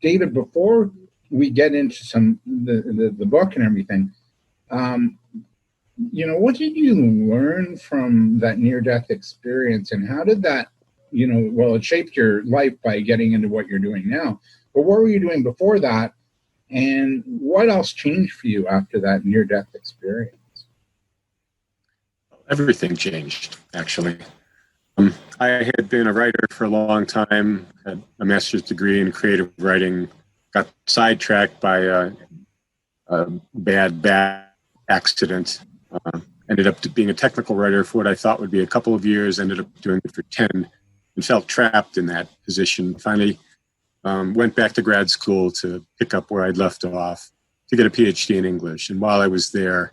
David, before we get into the book and everything, what did you learn from that near-death experience, and how did that, it shaped your life by getting into what you're doing now, but what were you doing before that, and what else changed for you after that near-death experience? Everything changed, actually. I had been a writer for a long time, had a master's degree in creative writing, got sidetracked by a bad back accident, ended up being a technical writer for what I thought would be a couple of years, ended up doing it for 10, and felt trapped in that position. Finally, went back to grad school to pick up where I'd left off to get a PhD in English. And while I was there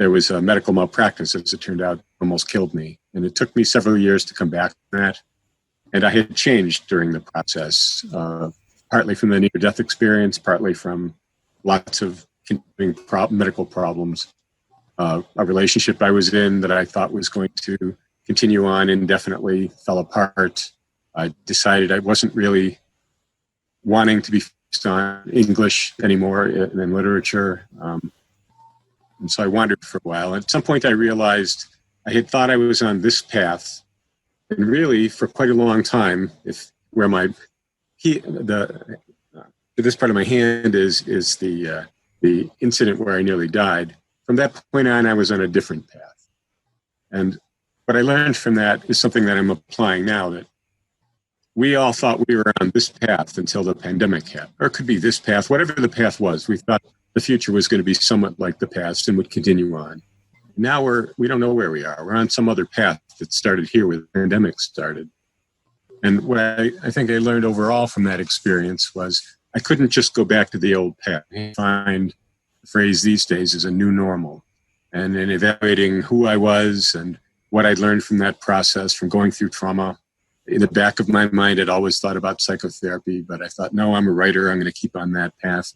was a medical malpractice, as it turned out, almost killed me. And it took me several years to come back from that. And I had changed during the process, partly from the near-death experience, partly from lots of continuing medical problems. A relationship I was in that I thought was going to continue on indefinitely fell apart. I decided I wasn't really wanting to be focused on English anymore and literature. And so I wandered for a while. At some point I realized I had thought I was on this path, and really for quite a long time, this part of my hand is the incident where I nearly died. From that point on, I was on a different path. And what I learned from that is something that I'm applying now, that we all thought we were on this path until the pandemic hit, or it could be this path, whatever the path was. We thought the future was going to be somewhat like the past and would continue on. Now we don't know where we are. We're on some other path that started here where the pandemic started. And what I think I learned overall from that experience was I couldn't just go back to the old path. I find the phrase these days is a new normal. And in evaluating who I was and what I'd learned from that process, from going through trauma, in the back of my mind, I'd always thought about psychotherapy, but I thought, no, I'm a writer. I'm going to keep on that path.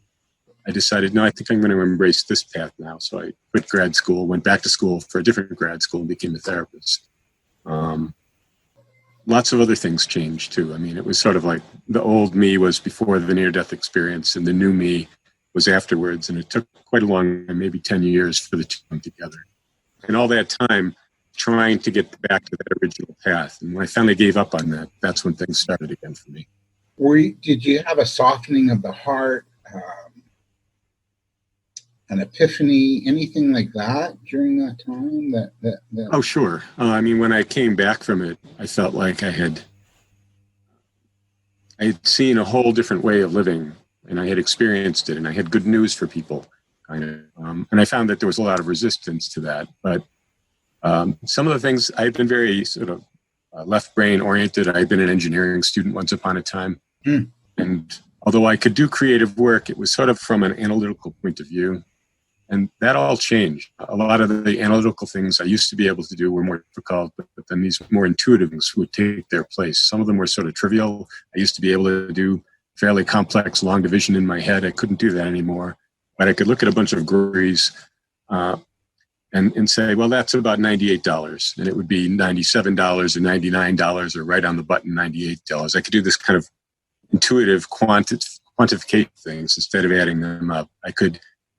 I decided, no, I think I'm going to embrace this path now. So I quit grad school, went back to school for a different grad school, and became a therapist. Lots of other things changed too. I mean, it was sort of like the old me was before the near-death experience, and the new me was afterwards. And it took quite a long time, maybe 10 years for the two to come together. And all that time, trying to get back to that original path. And when I finally gave up on that, that's when things started again for me. Did you have a softening of the heart? An epiphany, anything like that during that time? Oh, sure. I mean, when I came back from it, I felt like I had seen a whole different way of living, and I had experienced it, and I had good news for people, kind of. And I found that there was a lot of resistance to that. But some of the things, I've been very sort of left brain oriented. I'd been an engineering student once upon a time. And although I could do creative work, it was sort of from an analytical point of view. And that all changed. A lot of the analytical things I used to be able to do were more difficult, but then these more intuitive things would take their place. Some of them were sort of trivial. I used to be able to do fairly complex long division in my head. I couldn't do that anymore. But I could look at a bunch of queries and say, well, that's about $98. And it would be $97 or $99 or right on the button, $98. I could do this kind of intuitive quantification things instead of adding them up.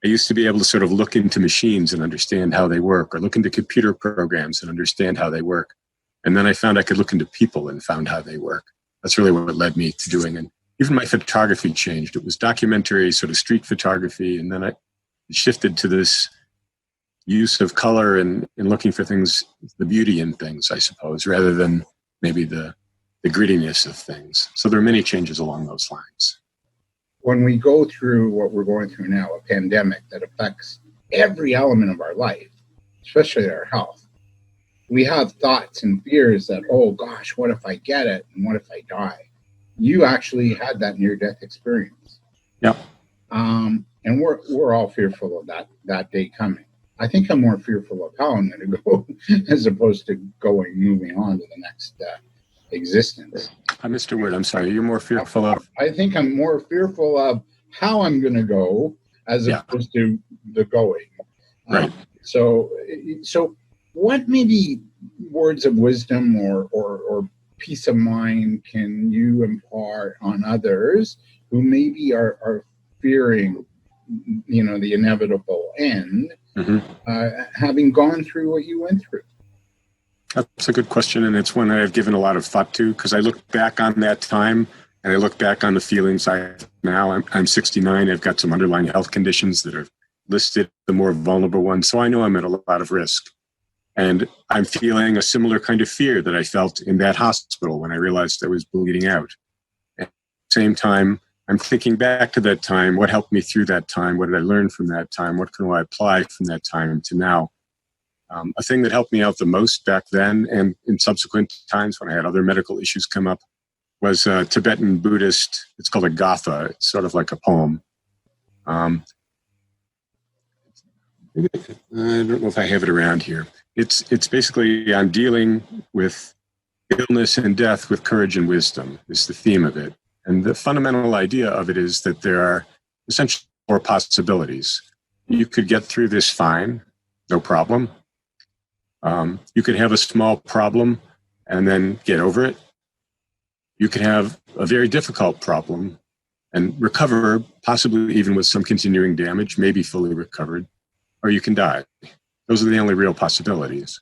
I used to be able to sort of look into machines and understand how they work, or look into computer programs and understand how they work. And then I found I could look into people and found how they work. That's really what led me to doing. And even my photography changed. It was documentary, sort of street photography. And then I shifted to this use of color and looking for things, the beauty in things, I suppose, rather than maybe the grittiness of things. So there are many changes along those lines. When we go through what we're going through now, a pandemic that affects every element of our life, especially our health, we have thoughts and fears that, oh gosh, what if I get it? And what if I die? You actually had that near-death experience. Yeah. And we're all fearful of that day coming. I think I'm more fearful of how I'm going to go as opposed to moving on to the next existence. Mr. Wood, I'm sorry, you're more fearful of? I think I'm more fearful of how I'm going to go as opposed to the going. Right. So what maybe words of wisdom or peace of mind can you impart on others who maybe are fearing, the inevitable end, having gone through what you went through? That's a good question, and it's one that I've given a lot of thought to, because I look back on that time and I look back on the feelings I have now. I'm 69. I've got some underlying health conditions that are listed, the more vulnerable ones, so I know I'm at a lot of risk. And I'm feeling a similar kind of fear that I felt in that hospital when I realized I was bleeding out. At the same time, I'm thinking back to that time. What helped me through that time? What did I learn from that time? What can I apply from that time to now? A thing that helped me out the most back then and in subsequent times when I had other medical issues come up was Tibetan Buddhist. It's called a gatha. It's sort of like a poem. I don't know if I have it around here. It's basically on dealing with illness and death with courage and wisdom is the theme of it. And the fundamental idea of it is that there are essentially 4 possibilities. You could get through this fine, no problem. You could have a small problem and then get over it. You could have a very difficult problem and recover, possibly even with some continuing damage, maybe fully recovered, or you can die. Those are the only real possibilities.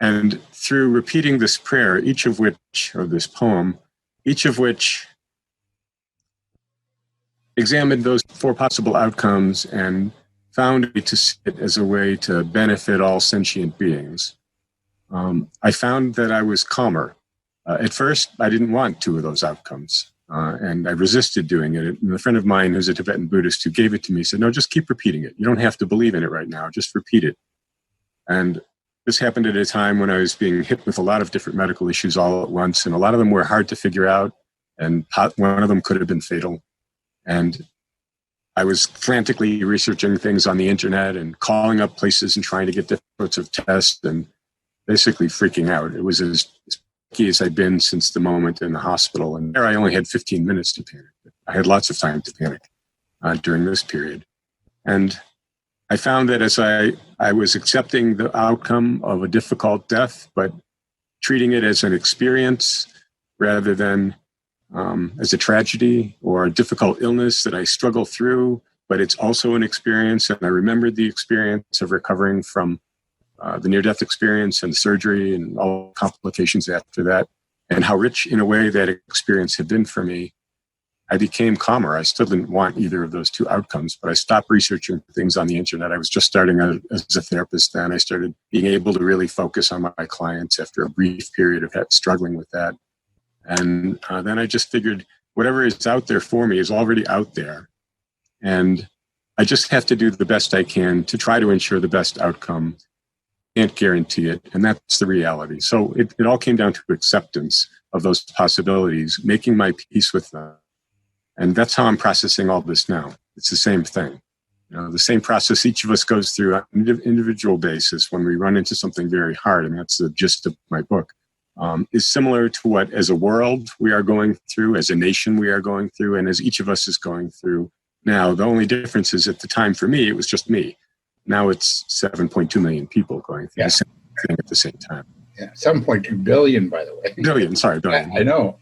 And through repeating this prayer, or this poem, each of which examined those 4 possible outcomes and found it to see it as a way to benefit all sentient beings. I found that I was calmer. At first, I didn't want 2 of those outcomes, and I resisted doing it. And a friend of mine who's a Tibetan Buddhist who gave it to me said, no, just keep repeating it. You don't have to believe in it right now. Just repeat it. And this happened at a time when I was being hit with a lot of different medical issues all at once, and a lot of them were hard to figure out, and one of them could have been fatal. And I was frantically researching things on the internet and calling up places and trying to get different sorts of tests and basically freaking out. It was as picky as I'd been since the moment in the hospital. And there I only had 15 minutes to panic. I had lots of time to panic during this period. And I found that as I was accepting the outcome of a difficult death, but treating it as an experience rather than as a tragedy or a difficult illness that I struggle through, but it's also an experience. And I remembered the experience of recovering from the near-death experience and surgery and all complications after that, and how rich in a way that experience had been for me. I became calmer. I still didn't want either of those 2 outcomes, but I stopped researching things on the internet. I was just starting out as a therapist then. I started being able to really focus on my clients after a brief period of struggling with that. And then I just figured whatever is out there for me is already out there. And I just have to do the best I can to try to ensure the best outcome. Can't guarantee it. And that's the reality. So it all came down to acceptance of those possibilities, making my peace with them. And that's how I'm processing all this now. It's the same thing. The same process each of us goes through on an individual basis when we run into something very hard. And that's the gist of my book. Is similar to what, as a world, we are going through, as a nation we are going through, and as each of us is going through now. The only difference is at the time for me, it was just me. Now it's 7.2 million people going through the same thing at the same time. Yeah, 7.2 billion, by the way. Billion. I know.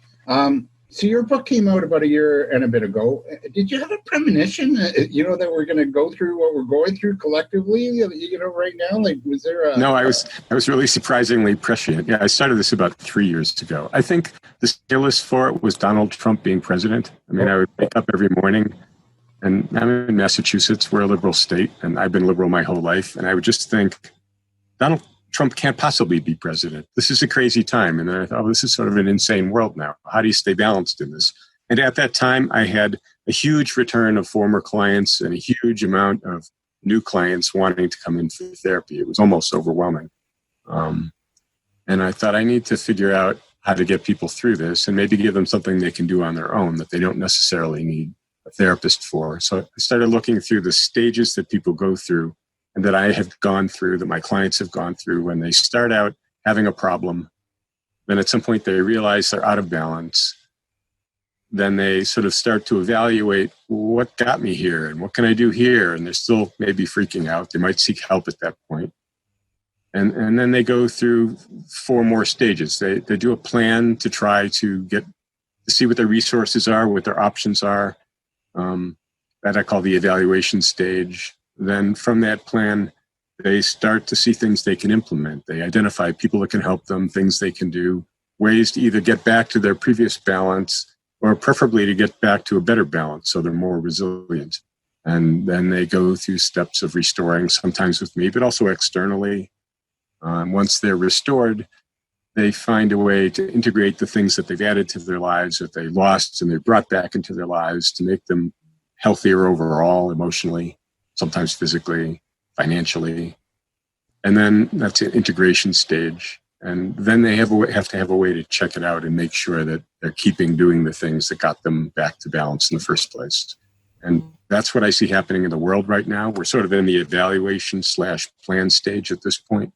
So your book came out about a year and a bit ago. Did you have a premonition, that we're going to go through what we're going through collectively, right now? Like, was there a... No, I was really surprisingly prescient. Yeah, I started this about 3 years ago. I think the stimulus for it was Donald Trump being president. I mean, I would wake up every morning, and I'm in Massachusetts. We're a liberal state, and I've been liberal my whole life. And I would just think, Donald Trump can't possibly be president. This is a crazy time. And then I thought, this is sort of an insane world now. How do you stay balanced in this? And at that time, I had a huge return of former clients and a huge amount of new clients wanting to come in for therapy. It was almost overwhelming. And I thought, I need to figure out how to get people through this and maybe give them something they can do on their own that they don't necessarily need a therapist for. So I started looking through the stages that people go through and that I have gone through, that my clients have gone through when they start out having a problem. Then at some point they realize they're out of balance. Then they sort of start to evaluate, what got me here and what can I do here? And they're still maybe freaking out. They might seek help at that point. And then they go through 4 more stages. They do a plan to try to see what their resources are, what their options are. That I call the evaluation stage. Then from that plan, they start to see things they can implement. They identify people that can help them, things they can do, ways to either get back to their previous balance or preferably to get back to a better balance so they're more resilient. And then they go through steps of restoring, sometimes with me, but also externally. Once they're restored, they find a way to integrate the things that they've added to their lives that they lost and they brought back into their lives to make them healthier overall, emotionally, sometimes physically, financially. And then that's an integration stage. And then they have to have a way to check it out and make sure that they're keeping doing the things that got them back to balance in the first place. And that's what I see happening in the world right now. We're sort of in the evaluation/plan stage at this point,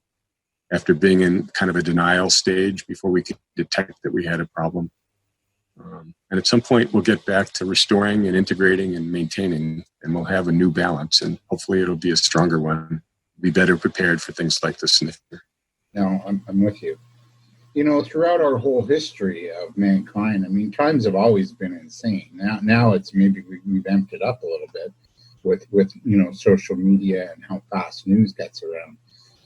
after being in kind of a denial stage before we could detect that we had a problem. And at some point, we'll get back to restoring and integrating and maintaining, and we'll have a new balance. And hopefully it'll be a stronger one, be better prepared for things like this in the future. No, I'm with you. Throughout our whole history of mankind, I mean, times have always been insane. Now it's maybe we've amped it up a little bit with social media and how fast news gets around.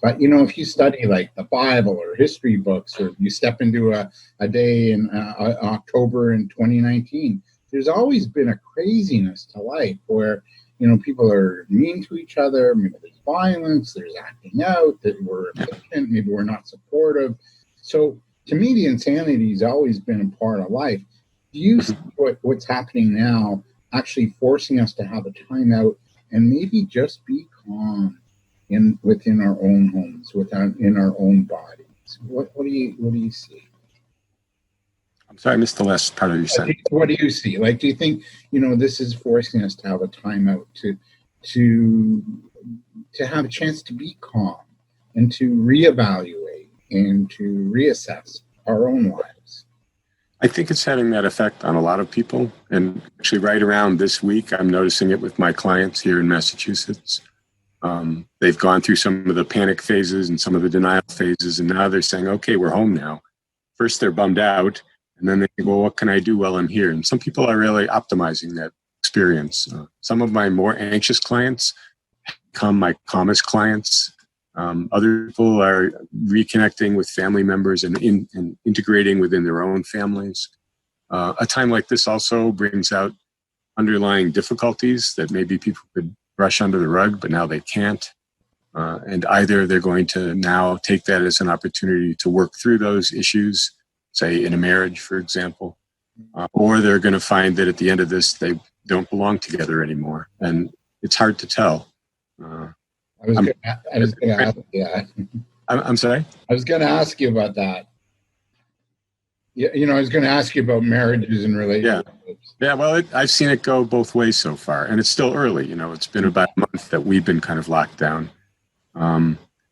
But, if you study like the Bible or history books, or you step into a day in October in 2019, there's always been a craziness to life where, people are mean to each other. Maybe there's violence, there's acting out, that we're efficient, maybe we're not supportive. So to me, the insanity has always been a part of life. Do you see what's happening now actually forcing us to have a timeout and maybe just be calm within our own homes, in our own bodies? What do you see? I'm sorry, I missed the last part of your sentence. What do you see? Like, do you think this is forcing us to have a timeout to have a chance to be calm and to reevaluate and to reassess our own lives? I think it's having that effect on a lot of people. And actually right around this week, I'm noticing it with my clients here in Massachusetts. They've gone through some of the panic phases and some of the denial phases, and now they're saying, okay, we're home now. First, they're bummed out, and then they think, well, what can I do while I'm here? And some people are really optimizing that experience. Some of my more anxious clients become my calmest clients. Other people are reconnecting with family members and integrating within their own families. A time like this also brings out underlying difficulties that maybe people could brush under the rug, but now they can't. And either they're going to now take that as an opportunity to work through those issues, say in a marriage, for example, or they're going to find that at the end of this, they don't belong together anymore. And it's hard to tell. I was going to ask you that. I'm sorry? I was going to ask you about that. Yeah, I was going to ask you about marriages and relationships. Yeah. Well, I've seen it go both ways so far, and it's still early. It's been about a month that we've been kind of locked down.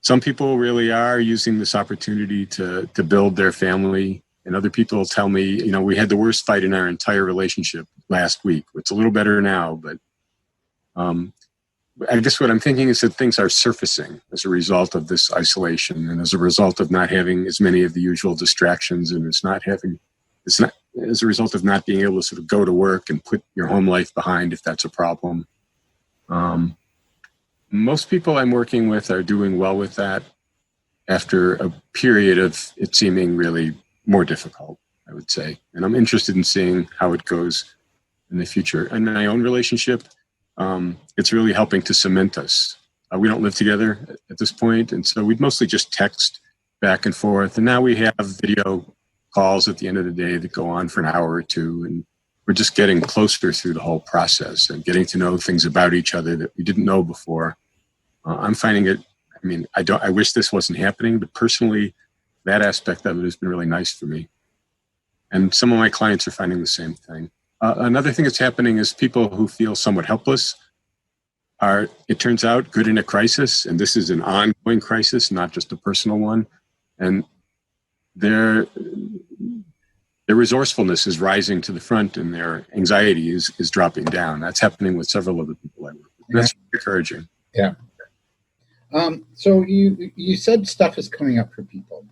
Some people really are using this opportunity to build their family, and other people tell me, we had the worst fight in our entire relationship last week. It's a little better now, but I guess what I'm thinking is that things are surfacing as a result of this isolation and as a result of not having as many of the usual distractions, and it's not as a result of not being able to sort of go to work and put your home life behind if that's a problem. Most people I'm working with are doing well with that after a period of it seeming really more difficult, I would say. And I'm interested in seeing how it goes in the future. In my own relationship, it's really helping to cement us. We don't live together at this point, and so we'd mostly just text back and forth. And now we have video calls at the end of the day that go on for an hour or two, and we're just getting closer through the whole process and getting to know things about each other that we didn't know before. I'm finding it. I mean, I wish this wasn't happening, but personally, that aspect of it has been really nice for me. And some of my clients are finding the same thing. Another thing that's happening is people who feel somewhat helpless are, it turns out, good in a crisis. And this is an ongoing crisis, not just a personal one. And their resourcefulness is rising to the front and their anxiety is dropping down. That's happening with several other people I work with. That's encouraging. Yeah. So you said stuff is coming up for people.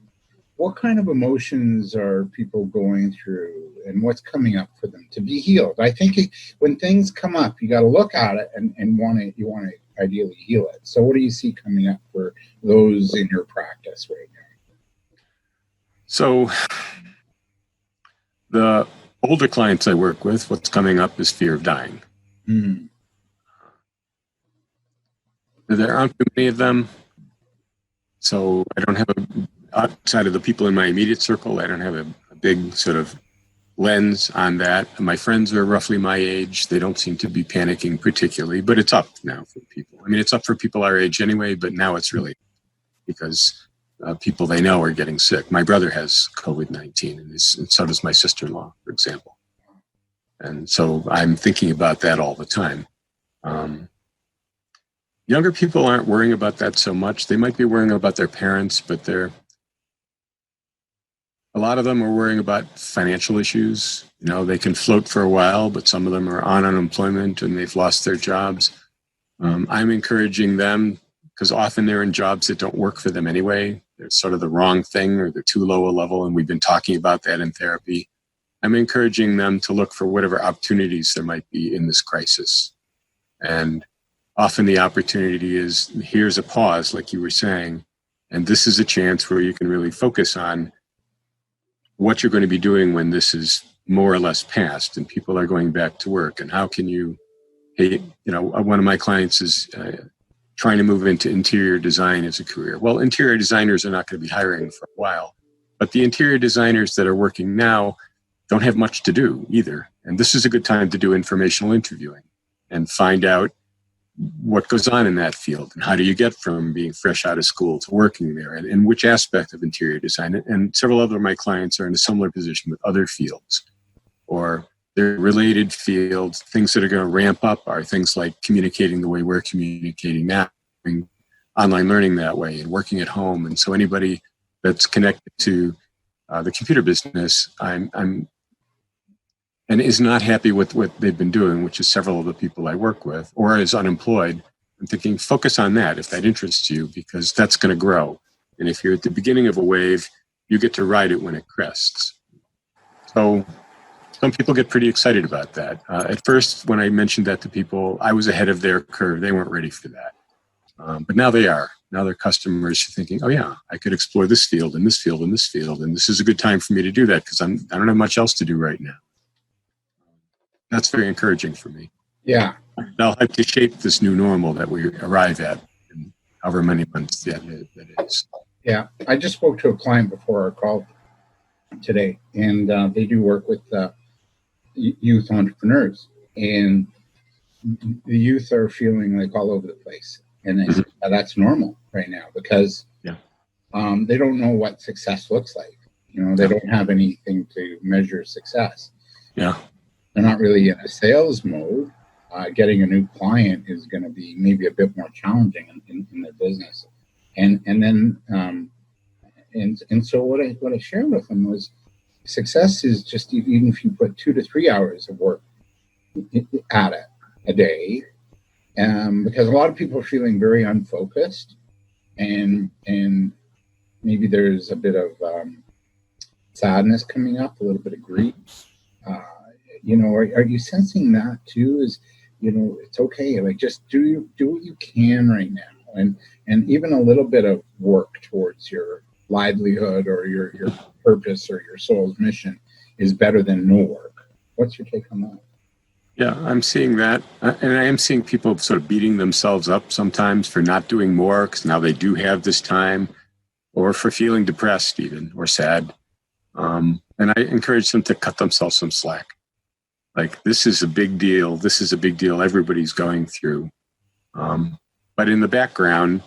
What kind of emotions are people going through, and what's coming up for them to be healed? I think when things come up, you got to look at it and want to ideally heal it. So what do you see coming up for those in your practice right now? So the older clients I work with, what's coming up is fear of dying. Mm. There aren't too many of them. So I don't have outside of the people in my immediate circle, I don't have a big sort of lens on that. My friends are roughly my age. They don't seem to be panicking particularly, but it's up now for people. I mean, it's up for people our age anyway, but now it's really because people they know are getting sick. My brother has COVID-19, and so does my sister-in-law, for example. And so I'm thinking about that all the time. Younger people aren't worrying about that so much. They might be worrying about their parents, but a lot of them are worrying about financial issues. You know, they can float for a while, but some of them are on unemployment and they've lost their jobs. I'm encouraging them because often they're in jobs that don't work for them anyway. They're sort of the wrong thing or they're too low a level, and we've been talking about that in therapy. I'm encouraging them to look for whatever opportunities there might be in this crisis. And often the opportunity is, here's a pause, like you were saying, and this is a chance where you can really focus on what you're going to be doing when this is more or less past and people are going back to work. And how can you, one of my clients is trying to move into interior design as a career. Well, interior designers are not going to be hiring for a while, but the interior designers that are working now don't have much to do either. And this is a good time to do informational interviewing and find out what goes on in that field and how do you get from being fresh out of school to working there, and which aspect of interior design. And several other of my clients are in a similar position with other fields or they're related fields. Things that are going to ramp up are things like communicating the way we're communicating now, and online learning that way and working at home. And so anybody that's connected to the computer business, and is not happy with what they've been doing, which is several of the people I work with, or is unemployed, I'm thinking, focus on that if that interests you, because that's going to grow. And if you're at the beginning of a wave, you get to ride it when it crests. So some people get pretty excited about that. At first, when I mentioned that to people, I was ahead of their curve. They weren't ready for that. But now they are. Now their customers are thinking, oh yeah, I could explore this field and this field and this field. And this is a good time for me to do that because I don't have much else to do right now. That's very encouraging for me. Yeah. I'll have to shape this new normal that we arrive at in however many months that is. Yeah. I just spoke to a client before our call today, and they do work with youth entrepreneurs. And the youth are feeling like all over the place. And they say, that's normal right now because they don't know what success looks like. You know, they don't have anything to measure success. Yeah. They're not really in a sales mode. Getting a new client is going to be maybe a bit more challenging in their business. And so what I shared with them was success is just even if you put 2 to 3 hours of work at it a day, because a lot of people are feeling very unfocused, and maybe there's a bit of sadness coming up, a little bit of grief. Are you sensing that too? Is, it's okay. Like just do what you can right now. And even a little bit of work towards your livelihood or your purpose or your soul's mission is better than no work. What's your take on that? Yeah, I'm seeing that. And I am seeing people sort of beating themselves up sometimes for not doing more because now they do have this time, or for feeling depressed even or sad. And I encourage them to cut themselves some slack. Like, this is a big deal. This is a big deal everybody's going through. But in the background,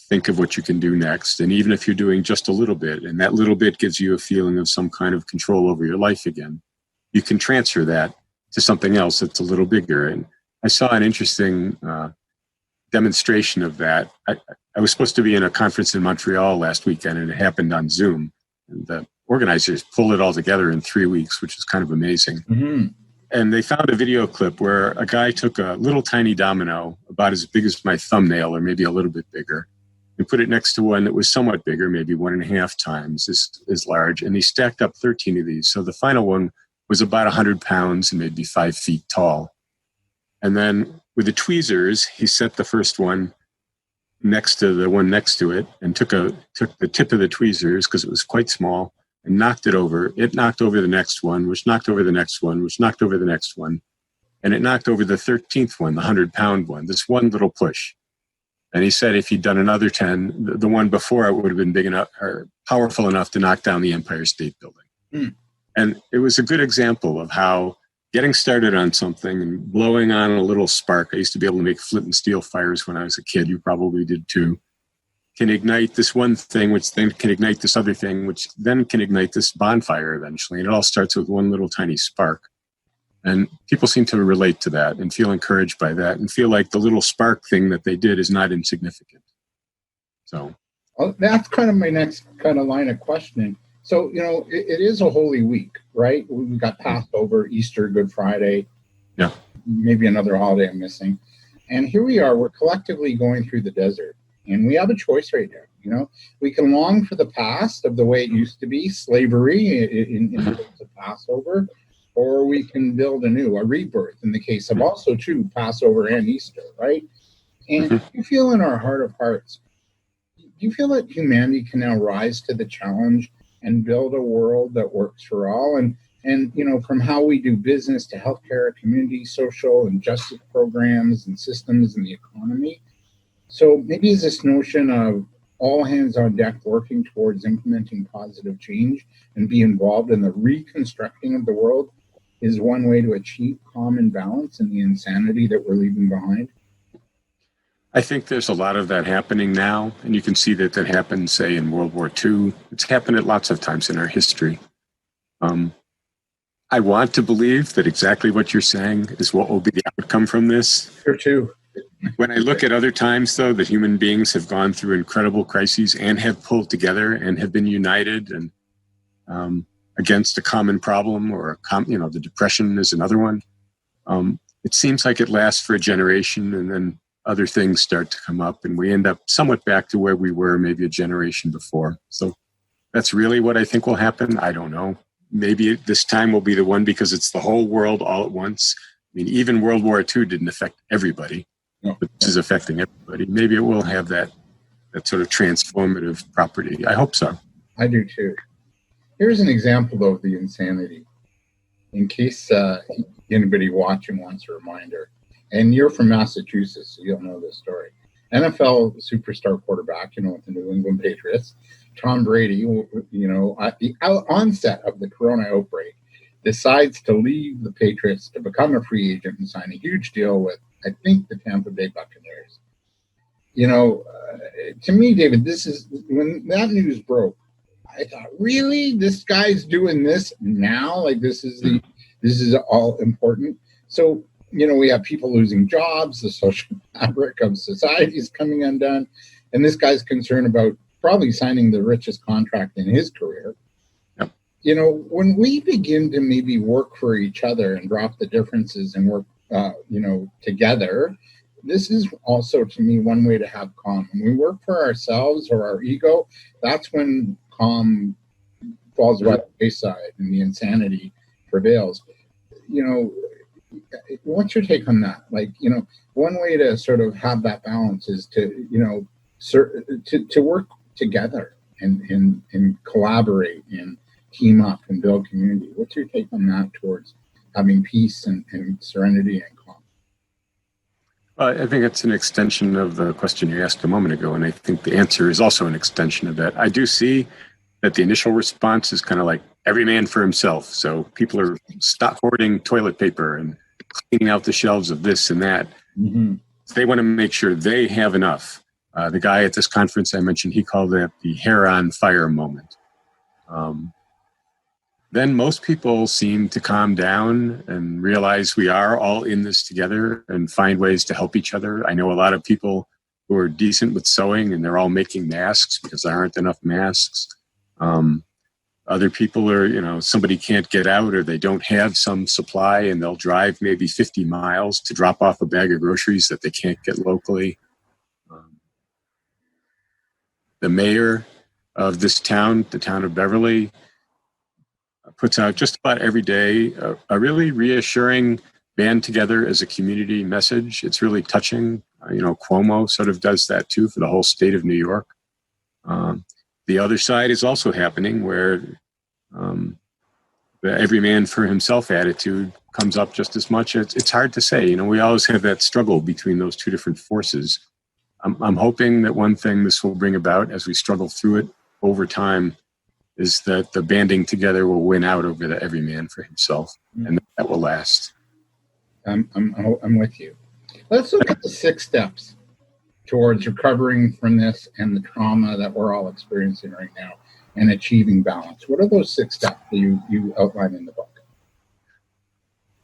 think of what you can do next. And even if you're doing just a little bit, and that little bit gives you a feeling of some kind of control over your life again, you can transfer that to something else that's a little bigger. And I saw an interesting demonstration of that. I was supposed to be in a conference in Montreal last weekend, and it happened on Zoom. And the organizers pulled it all together in 3 weeks, which is kind of amazing. Mm-hmm. And they found a video clip where a guy took a little tiny domino about as big as my thumbnail or maybe a little bit bigger. and put it next to one that was somewhat bigger, maybe 1.5 times as large. And he stacked up 13 of these. So the final one was about 100 pounds and maybe 5 feet tall. And then with the tweezers, he set the first one next to the one next to it and took the tip of the tweezers, because it was quite small, and knocked it over. It knocked over the next one, which knocked over the next one, which knocked over the next one. And it knocked over the 13th one, the 100-pound one, this one little push. And he said if he'd done another 10, the one before it would have been big enough or powerful enough to knock down the Empire State Building. Mm. And it was a good example of how getting started on something and blowing on a little spark. I used to be able to make flint and steel fires when I was a kid. You probably did too. Can ignite this one thing, which then can ignite this other thing, which then can ignite this bonfire eventually. And it all starts with one little tiny spark. And people seem to relate to that and feel encouraged by that and feel like the little spark thing that they did is not insignificant. So well, that's kind of my next kind of line of questioning. So, it is a Holy Week, right? We've got Passover, Easter, Good Friday. Yeah. Maybe another holiday I'm missing. And here we are, we're collectively going through the desert. And we have a choice right now. We can long for the past of the way it used to be, slavery in the case of Passover, or we can build a rebirth in the case of also, too, Passover and Easter, right? And you feel in our heart of hearts, do you feel that humanity can now rise to the challenge and build a world that works for all? And from how we do business to healthcare, community, social, and justice programs and systems and the economy. So maybe is this notion of all hands on deck working towards implementing positive change and be involved in the reconstructing of the world is one way to achieve calm and balance in the insanity that we're leaving behind? I think there's a lot of that happening now, and you can see that happened, say, in World War II. It's happened at lots of times in our history. I want to believe that exactly what you're saying is what will be the outcome from this. Here too. When I look at other times, though, that human beings have gone through incredible crises and have pulled together and have been united and against a common problem, or the Depression is another one. It seems like it lasts for a generation, and then other things start to come up, and we end up somewhat back to where we were maybe a generation before. So that's really what I think will happen. I don't know. Maybe this time will be the one because it's the whole world all at once. I mean, even World War II didn't affect everybody, but this is affecting everybody. Maybe it will have that sort of transformative property. I hope so. I do too. Here's an example of the insanity. In case anybody watching wants a reminder. And you're from Massachusetts, so you'll know this story. NFL superstar quarterback, with the New England Patriots, Tom Brady, at the onset of the corona outbreak, decides to leave the Patriots to become a free agent and sign a huge deal with, I think, the Tampa Bay Buccaneers. To me, David, this is when that news broke, I thought, really, this guy's doing this now? Like this is all important. So, we have people losing jobs, the social fabric of society is coming undone, and this guy's concerned about probably signing the richest contract in his career. Yep. When we begin to maybe work for each other and drop the differences and work, together, this is also, to me, one way to have calm. When we work for ourselves or our ego, that's when calm falls by the wayside and the insanity prevails. What's your take on that? One way to sort of have that balance is to work together and collaborate and team up and build community. What's your take on that towards having peace and serenity and calm? I think it's an extension of the question you asked a moment ago, and I think the answer is also an extension of that. I do see that the initial response is kind of like every man for himself. So people are stop hoarding toilet paper and cleaning out the shelves of this and that. Mm-hmm. They want to make sure they have enough. The guy at this conference I mentioned, he called it the hair on fire moment. Then most people seem to calm down and realize we are all in this together and find ways to help each other. I know a lot of people who are decent with sewing, and they're all making masks because there aren't enough masks. Other people are, somebody can't get out or they don't have some supply, and they'll drive maybe 50 miles to drop off a bag of groceries that they can't get locally. The mayor of this town, the town of Beverly, puts out just about every day a really reassuring band together as a community message. It's really touching. Cuomo sort of does that too for the whole state of New York. The other side is also happening where the every man for himself attitude comes up just as much. It's hard to say. We always have that struggle between those two different forces. I'm hoping that one thing this will bring about as we struggle through it over time is that the banding together will win out over the every man for himself, and that will last. I'm with you. Let's look at the 6 steps towards recovering from this and the trauma that we're all experiencing right now and achieving balance. What are those 6 steps that you outline in the book?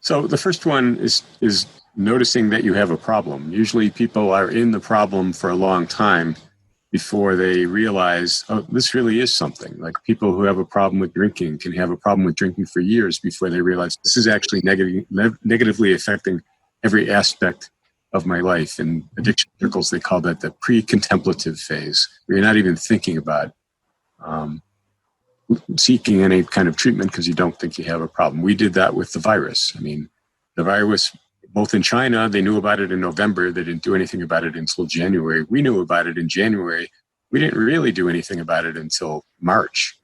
So the first one is noticing that you have a problem. Usually people are in the problem for a long time before they realize, oh, this really is something. Like people who have a problem with drinking can have a problem with drinking for years before they realize this is actually negatively affecting every aspect of my life. In addiction circles, they call that the pre-contemplative phase, where you're not even thinking about seeking any kind of treatment because you don't think you have a problem. We did that with the virus. I mean, the virus, both in China, they knew about it in November. They didn't do anything about it until January. We knew about it in January. We didn't really do anything about it until March.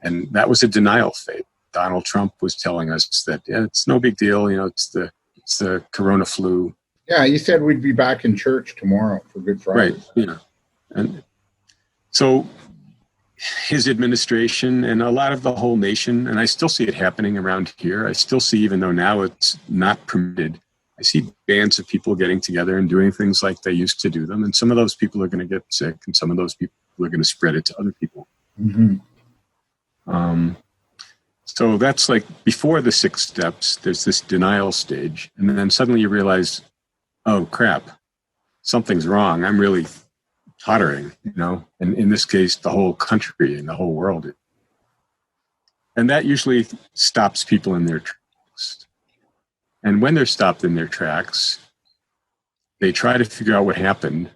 And that was a denial phase. Donald Trump was telling us that it's no big deal. It's the corona flu. Yeah, you said we'd be back in church tomorrow for Good Friday. Right. And so his administration and a lot of the whole nation, and I still see it happening around here. I still see, even though now it's not permitted, I see bands of people getting together and doing things like they used to do them. And some of those people are going to get sick, and some of those people are going to spread it to other people. Mm-hmm. So that's like before the 6 steps, there's this denial stage. And then suddenly you realize, oh, crap, something's wrong. I'm really tottering, and in this case, the whole country and the whole world. And that usually stops people in their tracks. And when they're stopped in their tracks, they try to figure out what happened.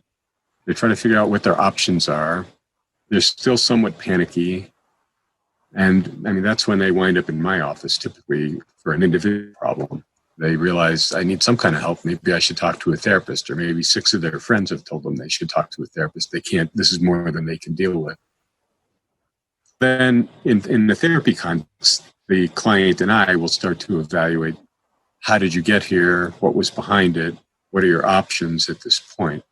They try to figure out what their options are. They're still somewhat panicky. And I mean, that's when they wind up in my office, typically for an individual problem. They realize I need some kind of help. Maybe I should talk to a therapist, or maybe 6 of their friends have told them they should talk to a therapist. They can't, this is more than they can deal with. Then in the therapy context, the client and I will start to evaluate, how did you get here? What was behind it? What are your options at this point?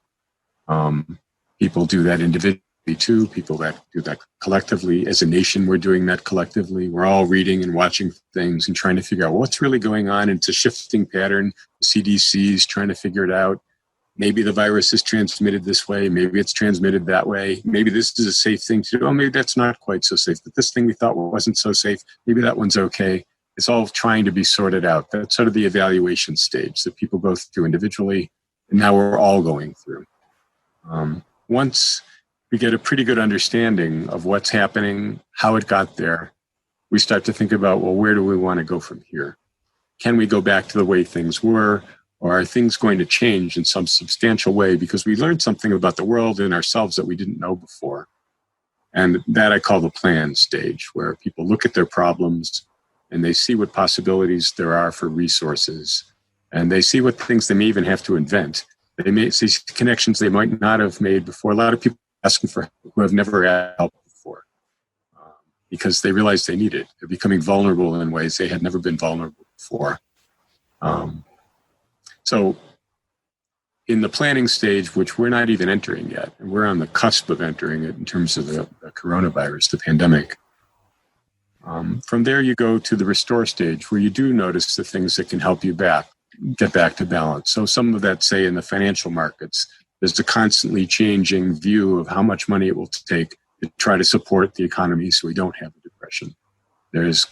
People do that individually too. People that do that collectively. As a nation, we're doing that collectively. We're all reading and watching things and trying to figure out what's really going on. It's a shifting pattern. The CDC is trying to figure it out. Maybe the virus is transmitted this way. Maybe it's transmitted that way. Maybe this is a safe thing to do. Oh, maybe that's not quite so safe. But this thing we thought wasn't so safe, maybe that one's okay. It's all trying to be sorted out. That's sort of the evaluation stage that people go through individually. And now we're all going through. Once we get a pretty good understanding of what's happening, how it got there, we start to think about, well, where do we want to go from here? Can we go back to the way things were? Or are things going to change in some substantial way because we learned something about the world and ourselves that we didn't know before? And that I call the plan stage, where people look at their problems and they see what possibilities there are for resources. And they see what things they may even have to invent. They may see connections they might not have made before. A lot of people asking for help who have never had help before because they realize they need it. They're becoming vulnerable in ways they had never been vulnerable before. So in the planning stage, which we're not even entering yet, and we're on the cusp of entering it in terms of the coronavirus, the pandemic. From there, you go to the restore stage, where you do notice the things that can help you get back to balance. So some of that, say, in the financial markets, there's a constantly changing view of how much money it will take to try to support the economy so we don't have a depression. There's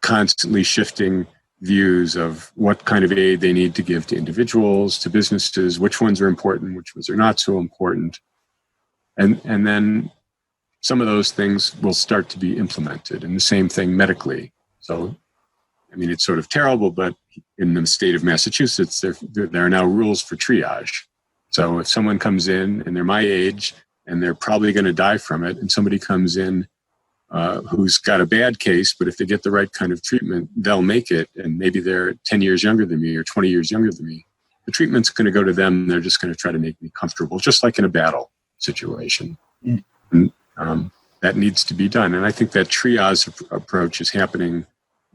constantly shifting views of what kind of aid they need to give to individuals, to businesses, which ones are important, which ones are not so important. And then some of those things will start to be implemented, and the same thing medically. So, I mean, it's sort of terrible, but in the state of Massachusetts, there are now rules for triage. So if someone comes in and they're my age and they're probably going to die from it. And somebody comes in who's got a bad case, but if they get the right kind of treatment, they'll make it. And maybe they're 10 years younger than me or 20 years younger than me. The treatment's going to go to them. They're just going to try to make me comfortable, just like in a battle situation. Mm. And that needs to be done. And I think that triage approach is happening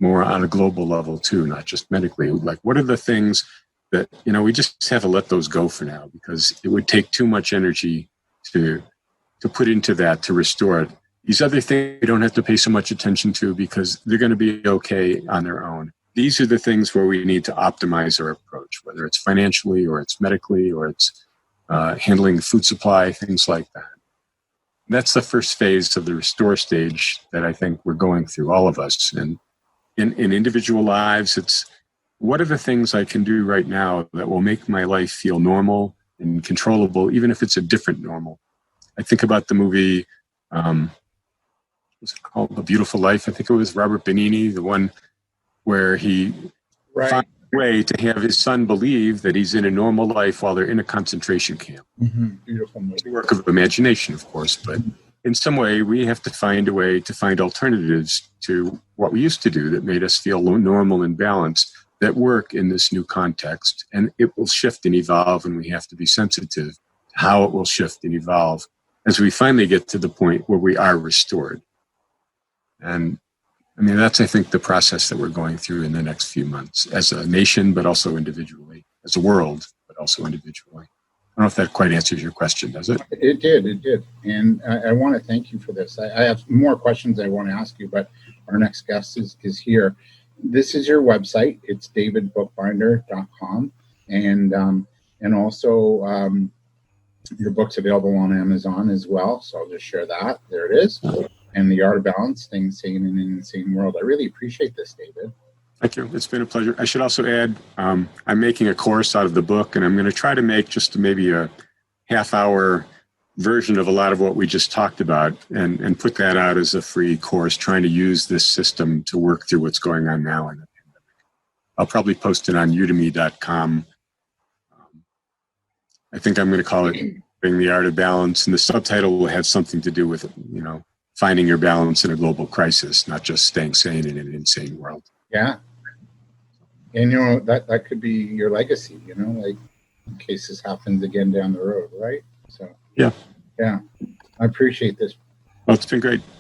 more on a global level too, not just medically. Like, what are the things that, we just have to let those go for now, because it would take too much energy to put into that to restore it. These other things we don't have to pay so much attention to because they're going to be okay on their own. These are the things where we need to optimize our approach, whether it's financially or it's medically or it's handling the food supply, things like that. That's the first phase of the restore stage that I think we're going through, all of us. And in individual lives, it's what are the things I can do right now that will make my life feel normal and controllable, even if it's a different normal. I think about the movie, what's it called? A Beautiful Life. I think it was Robert Benigni, the one where he found a way to have his son believe that he's in a normal life while they're in a concentration camp. Mm-hmm. Beautiful movie. It's a work of imagination, of course, but in some way we have to find a way to find alternatives to what we used to do that made us feel normal and balanced, that work in this new context. And it will shift and evolve, and we have to be sensitive to how it will shift and evolve as we finally get to the point where we are restored. And that's, I think, the process that we're going through in the next few months as a nation, but also individually, as a world, but also individually. I don't know if that quite answers your question, does it? It did. And I want to thank you for this. I have more questions I want to ask you, but our next guest is here. This is your website. It's davidbookbinder.com. And also your book's available on Amazon as well. So I'll just share that. There it is. And The Art of Balance, Things Sane in an Insane World. I really appreciate this, David. Thank you. It's been a pleasure. I should also add, I'm making a course out of the book, and I'm going to try to make just maybe a half-hour version of a lot of what we just talked about and put that out as a free course, trying to use this system to work through what's going on now in the pandemic. I'll probably post it on udemy.com. I think I'm going to call it Bring the Art of Balance, and the subtitle will have something to do with, finding your balance in a global crisis, not just staying sane in an insane world. Yeah. And, that could be your legacy, like in case this happens again down the road, right? So, yeah. I appreciate this. Well, it's been great.